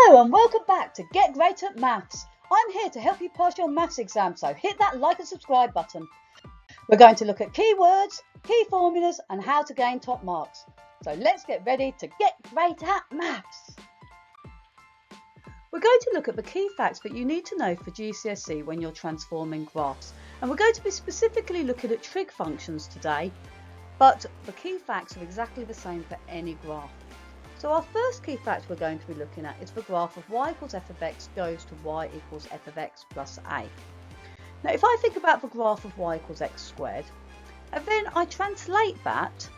Hello and welcome back to Get Great at Maths. I'm here to help you pass your maths exam, so hit that like and subscribe button. We're going to look at keywords, key formulas and how to gain top marks. So let's get ready to get great at maths. We're going to look at the key facts that you need to know for GCSE when you're transforming graphs. And we're going to be specifically looking at trig functions today, but the key facts are exactly the same for any graph. So our first key fact we're going to be looking at is the graph of y equals f of x goes to y equals f of x plus a. Now if I think about the graph of y equals x squared, and then I translate that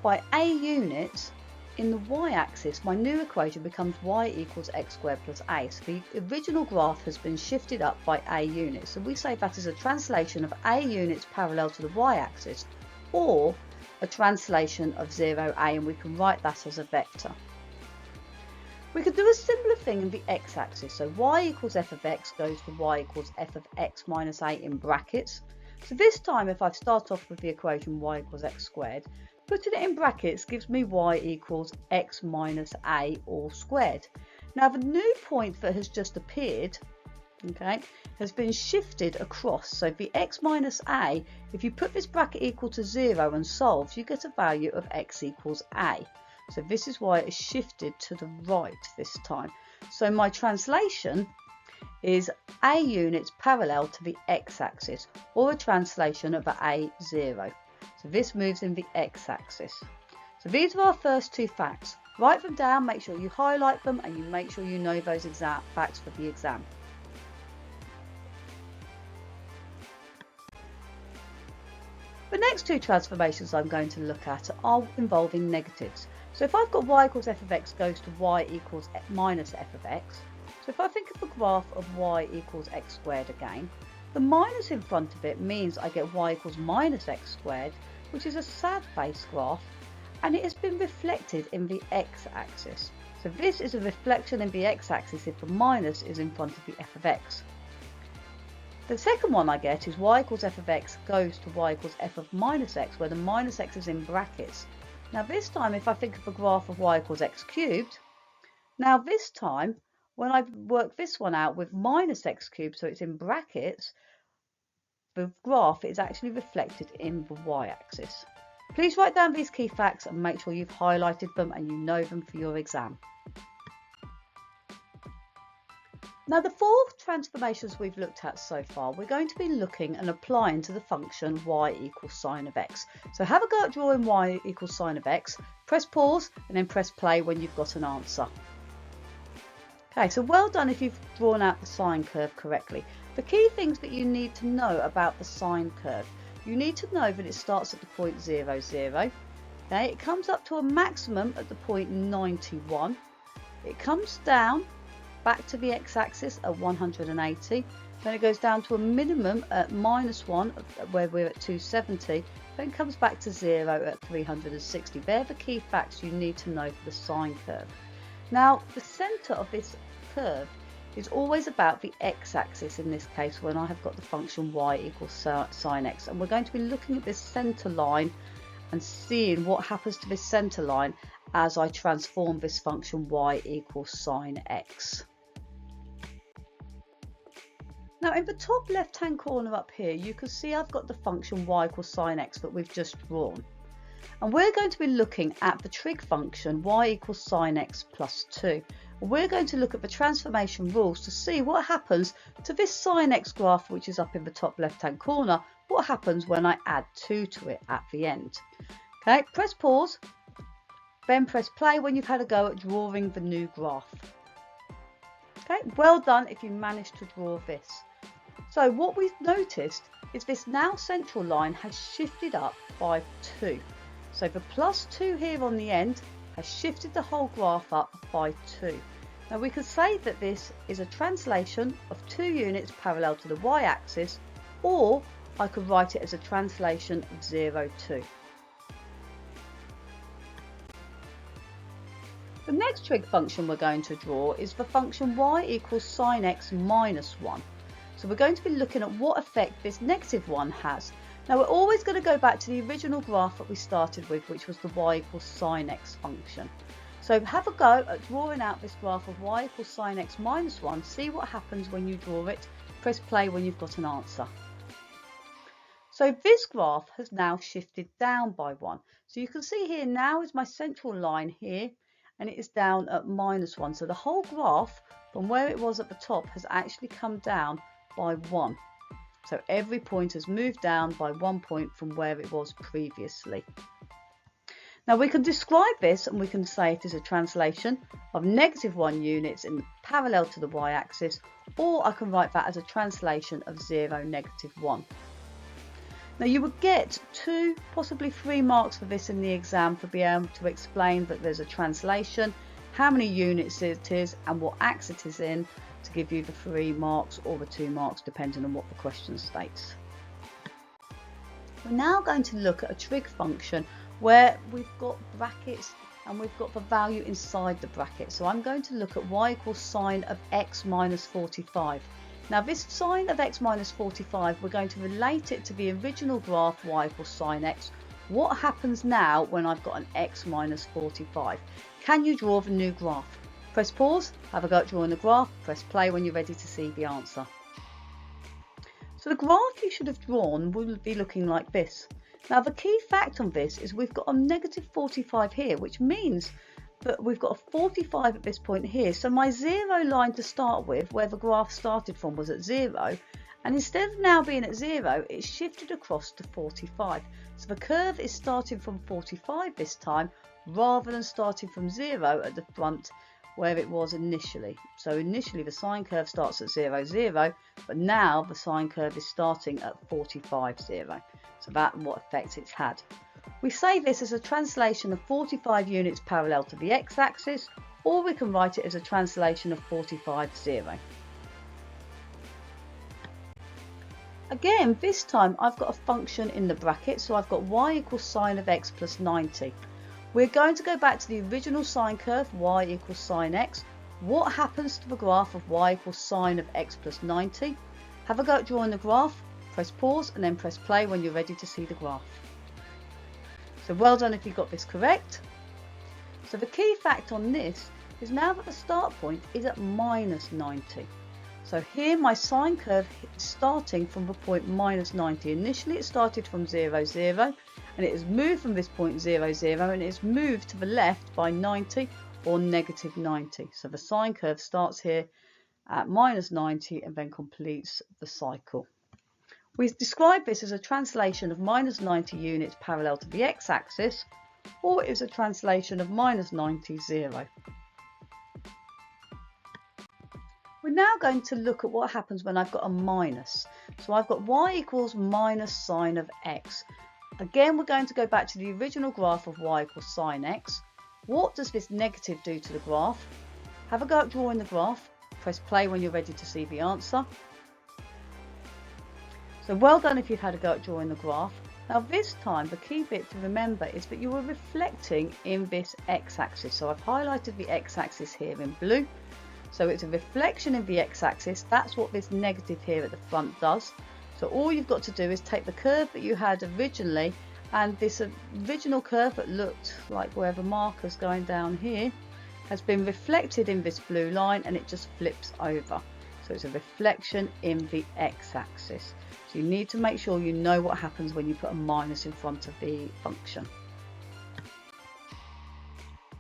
by a units in the y-axis, my new equation becomes y equals x squared plus a. So the original graph has been shifted up by a units. So we say that is a translation of a units parallel to the y-axis, or a translation of 0a, and we can write that as a vector. We could do a similar thing in the x-axis, so y equals f of x goes to y equals f of x minus a in brackets. So this time if I start off with the equation y equals x squared, putting it in brackets gives me y equals x minus a all squared. Now the new point that has just appeared, has been shifted across, so the x minus a, if you put this bracket equal to 0 and solve, you get a value of x equals a. So this is why it is shifted to the right this time. So my translation is a units parallel to the x-axis, or a translation of a0. So this moves in the x-axis. So these are our first two facts. Write them down, make sure you highlight them, and you make sure you know those exact facts for the exam. The next two transformations I'm going to look at are involving negatives. So if I've got y equals f of x goes to y equals minus f of x, so if I think of the graph of y equals x squared again, the minus in front of it means I get y equals minus x squared, which is a sad face graph, and it has been reflected in the x-axis. So this is a reflection in the x-axis if the minus is in front of the f of x. The second one I get is y equals f of x goes to y equals f of minus x, where the minus x is in brackets. Now this time if I think of a graph of y equals x cubed, now this time when I work this one out with minus x cubed, so it's in brackets, the graph is actually reflected in the y-axis. Please write down these key facts and make sure you've highlighted them and you know them for your exam. Now the four transformations we've looked at so far, we're going to be looking and applying to the function y equals sine of x. So have a go at drawing y equals sine of x, press pause and then press play when you've got an answer. Okay, so well done if you've drawn out the sine curve correctly. The key things that you need to know about the sine curve, you need to know that it starts at the point 0, 0. Okay, it comes up to a maximum at the point 91. It comes down back to the x-axis at 180, then it goes down to a minimum at -1 where we're at 270, then comes back to 0 at 360. They're the key facts you need to know for the sine curve. Now the centre of this curve is always about the x-axis in this case when I have got the function y equals sine x, and we're going to be looking at this centre line and seeing what happens to this centre line as I transform this function y equals sine x. Now in the top left hand corner up here you can see I've got the function y equals sine x that we've just drawn, and we're going to be looking at the trig function y equals sine x plus 2. And we're going to look at the transformation rules to see what happens to this sine x graph which is up in the top left hand corner, what happens when I add 2 to it at the end. Okay, press pause, then press play when you've had a go at drawing the new graph. Okay, well done if you managed to draw this. So what we've noticed is this now central line has shifted up by 2. So the plus 2 here on the end has shifted the whole graph up by 2. Now we could say that this is a translation of 2 units parallel to the y-axis, or I could write it as a translation of 0, 2. The next trig function we're going to draw is the function y equals sine x minus 1. So we're going to be looking at what effect this negative 1 has. Now we're always going to go back to the original graph that we started with, which was the y equals sine x function. So have a go at drawing out this graph of y equals sine x minus 1. See what happens when you draw it. Press play when you've got an answer. So this graph has now shifted down by 1. So you can see here now is my central line here, and it is down at minus 1. So the whole graph from where it was at the top has actually come down by 1. So every point has moved down by 1 point from where it was previously. Now we can describe this and we can say it is a translation of -1 units in the parallel to the y-axis, or I can write that as a translation of 0, -1. Now you would get 2, possibly 3 marks for this in the exam for being able to explain that there's a translation, how many units it is and what axis it is in, to give you the 3 marks or the 2 marks depending on what the question states. We're now going to look at a trig function where we've got brackets and we've got the value inside the bracket. So I'm going to look at y equals sine of x minus 45. Now this sine of x minus 45, we're going to relate it to the original graph y equals sine x. What happens now when I've got an x minus 45? Can you draw the new graph? Press pause, have a go at drawing the graph, press play when you're ready to see the answer. So the graph you should have drawn will be looking like this. Now the key fact on this is we've got a -45 here, which means that we've got a 45 at this point here. So my 0 line to start with, where the graph started from, was at 0. And instead of now being at 0, it's shifted across to 45. So the curve is starting from 45 this time, rather than starting from 0 at the front where it was initially. So initially the sine curve starts at 0, 0, but now the sine curve is starting at 45, 0. So that's what effect it's had. We say this as a translation of 45 units parallel to the x-axis, or we can write it as a translation of 45, 0. Again, this time I've got a function in the bracket, so I've got y equals sine of x plus 90. We're going to go back to the original sine curve, y equals sine x. What happens to the graph of y equals sine of x plus 90? Have a go at drawing the graph, press pause and then press play when you're ready to see the graph. So well done if you got this correct. So the key fact on this is now that the start point is at minus 90. So here my sine curve is starting from the point minus 90. Initially it started from 0, 0, and it has moved from this point 0, 0, and it's moved to the left by 90 or -90. So the sine curve starts here at minus 90 and then completes the cycle. We describe this as a translation of minus 90 units parallel to the x-axis, or it is a translation of minus 90, 0. We're now going to look at what happens when I've got a minus. So I've got y equals minus sine of x. Again, we're going to go back to the original graph of y equals sine x. What does this negative do to the graph? Have a go at drawing the graph. Press play when you're ready to see the answer. So well done if you've had a go at drawing the graph. Now this time the key bit to remember is that you are reflecting in this x-axis. So I've highlighted the x-axis here in blue. So it's a reflection in the x-axis. That's what this negative here at the front does. So all you've got to do is take the curve that you had originally, and this original curve that looked like where the marker's going down here has been reflected in this blue line, and it just flips over. So it's a reflection in the x-axis. So you need to make sure you know what happens when you put a minus in front of the function.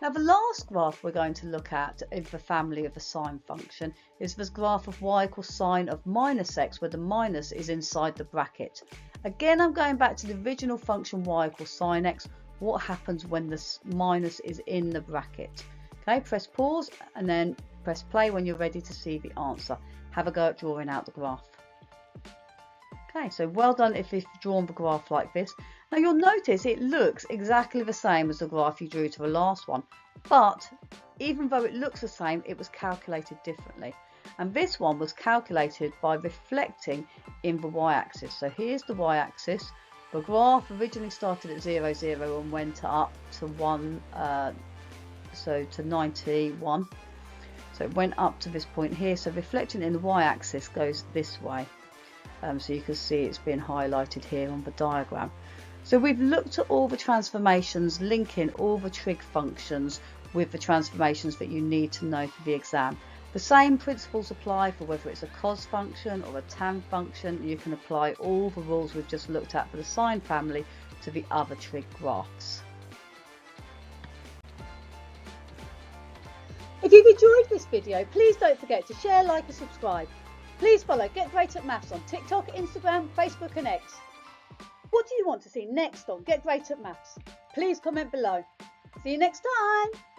Now the last graph we're going to look at in the family of the sine function is this graph of y equals sine of minus x, where the minus is inside the bracket. Again, I'm going back to the original function y equals sine x. What happens when the minus is in the bracket? Okay, press pause and then press play when you're ready to see the answer. Have a go at drawing out the graph. Okay, so well done if you've drawn the graph like this. Now you'll notice it looks exactly the same as the graph you drew to the last one, but even though it looks the same, it was calculated differently. And this one was calculated by reflecting in the y-axis. So here's the y-axis. The graph originally started at 0, 0 and went up to 1, so to 91. So it went up to this point here. So reflecting in the y-axis goes this way. So you can see it's been highlighted here on the diagram. So we've looked at all the transformations linking all the trig functions with the transformations that you need to know for the exam. The same principles apply for whether it's a cos function or a tan function. You can apply all the rules we've just looked at for the sine family to the other trig graphs. If you've enjoyed this video, please don't forget to share, like and subscribe. Please follow Get Great at Maths on TikTok, Instagram, Facebook and X. What do you want to see next on Get Great at Maths? Please comment below. See you next time.